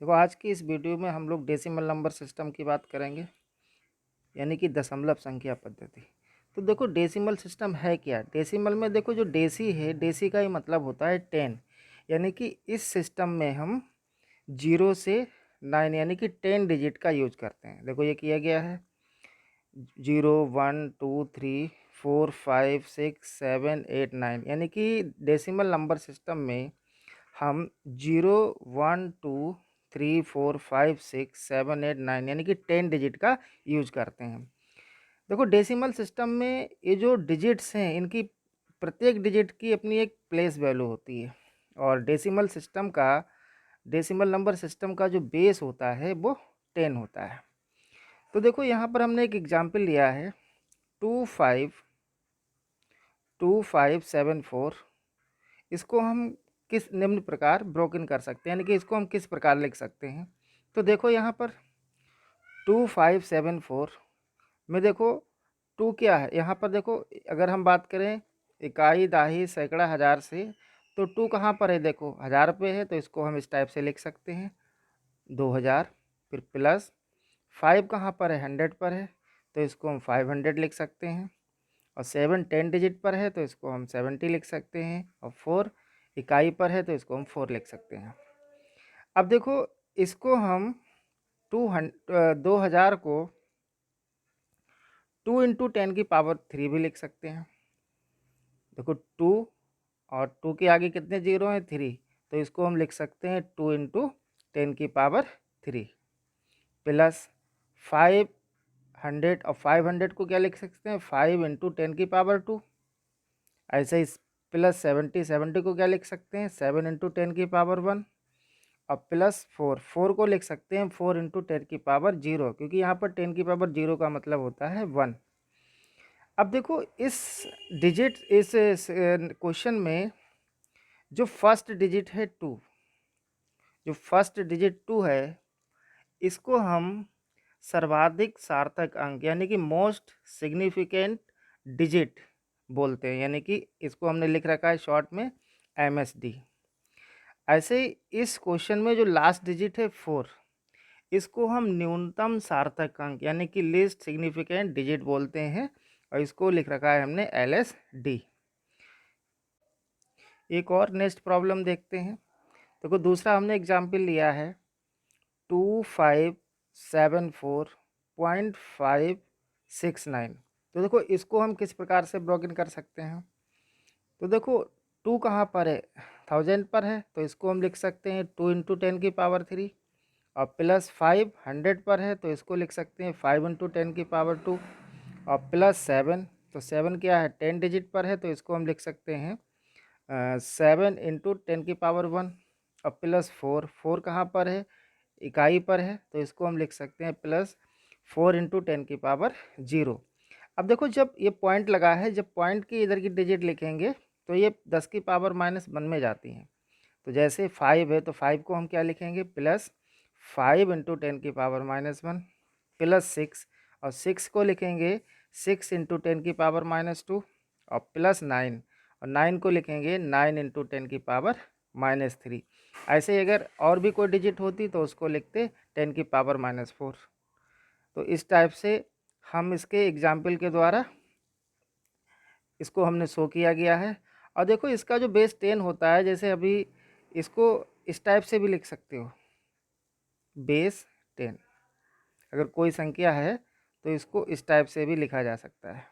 देखो आज की इस वीडियो में हम लोग डेसिमल नंबर सिस्टम की बात करेंगे, यानी कि दशमलव संख्या पद्धति। तो देखो डेसिमल सिस्टम है क्या। डेसिमल में देखो जो डेसी है, डेसी का ही मतलब होता है 10, यानी कि इस सिस्टम में हम 0 से 9 यानी कि 10 डिजिट का यूज करते हैं। देखो ये किया गया है 0 1 2 3 4 5 6 7 8 9, यानी कि डेसिमल नंबर सिस्टम में हम 0 1 2 3 4 5 6 7 8 9 यानी कि 10 डिजिट का यूज करते हैं। देखो डेसिमल सिस्टम में ये जो डिजिट्स हैं इनकी प्रत्येक डिजिट की अपनी एक प्लेस वैल्यू होती है, और डेसिमल नंबर सिस्टम का जो बेस होता है वो 10 होता है। तो देखो यहाँ पर हमने एक एग्जाम्पल लिया है 2524। इसको हम किस निम्न प्रकार ब्रोकन कर सकते हैं, यानी कि इसको हम किस प्रकार लिख सकते हैं। तो देखो यहाँ पर 2574 में देखो 2 क्या है, यहाँ पर देखो अगर हम बात करें इकाई दाही सैकड़ा हज़ार से, तो 2 कहाँ पर है, देखो 1000 पे है, तो इसको हम इस टाइप से लिख सकते हैं 2000। फिर प्लस 5 कहाँ पर है, 100 पर है, तो इसको हम 500 लिख सकते हैं। और 7 10 डिजिट पर है, तो इसको हम 70 लिख सकते हैं। और 4 इकाई पर है, तो इसको हम 4 लिख सकते हैं। अब देखो इसको हम 2000 को 2 इंटू 10 की पावर 3 भी लिख सकते हैं। देखो 2 और 2 के आगे कितने जीरो हैं, 3, तो इसको हम लिख सकते हैं 2 इंटू 10 की पावर 3 प्लस 500, और 500 को क्या लिख सकते हैं, 5 इंटू 10 की पावर 2। ऐसे ही प्लस 70 को क्या लिख सकते हैं, 7 इंटू 10 की पावर 1। और प्लस 4 को लिख सकते हैं 4 इंटू 10 की पावर 0, क्योंकि यहाँ पर 10 की पावर 0 का मतलब होता है 1। अब देखो इस क्वेश्चन में जो फर्स्ट डिजिट है 2, जो फर्स्ट डिजिट 2 है, इसको हम सर्वाधिक सार्थक अंक यानी कि मोस्ट सिग्निफिकेंट डिजिट बोलते हैं, यानी कि इसको हमने लिख रखा है शॉर्ट में MSD। ऐसे ही इस क्वेश्चन में जो लास्ट डिजिट है 4, इसको हम न्यूनतम सार्थक अंक यानी कि लीस्ट सिग्निफिकेंट डिजिट बोलते हैं, और इसको लिख रखा है हमने LSD। एक और नेक्स्ट प्रॉब्लम देखते हैं। देखो दूसरा हमने एग्जाम्पल लिया है 2574.569। तो देखो इसको हम किस प्रकार से ब्रोकन कर सकते हैं। तो देखो 2 कहाँ पर है, 1000 पर है, तो इसको हम लिख सकते हैं 2 इंटू 10 की पावर 3। और प्लस 5 100 पर है, तो इसको लिख सकते हैं 5 इंटू 10 की पावर 2। और प्लस 7, तो 7 क्या है, 10 डिजिट पर है, तो इसको हम लिख सकते हैं 7 इंटू 10 की पावर 1। और प्लस 4 कहाँ पर है, इकाई पर है, तो इसको हम लिख सकते हैं प्लस 4 इंटू 10 की पावर 0। अब देखो जब ये पॉइंट लगा है, जब पॉइंट की इधर की डिजिट लिखेंगे तो ये 10 की पावर -1 में जाती हैं। तो जैसे 5 है, तो 5 को हम क्या लिखेंगे, प्लस 5 इंटू 10 की पावर -1 प्लस 6, और 6 को लिखेंगे 6 इंटू 10 की पावर -2 और प्लस 9, और 9 को लिखेंगे 9 इंटू 10 की पावर -3। ऐसे ही अगर और भी कोई डिजिट होती तो उसको लिखते 10 की पावर -4। तो इस टाइप से हम इसके एग्जाम्पल के द्वारा इसको हमने शो किया गया है। और देखो इसका जो बेस 10 होता है, जैसे अभी इसको इस टाइप से भी लिख सकते हो, बेस 10। अगर कोई संख्या है तो इसको इस टाइप से भी लिखा जा सकता है।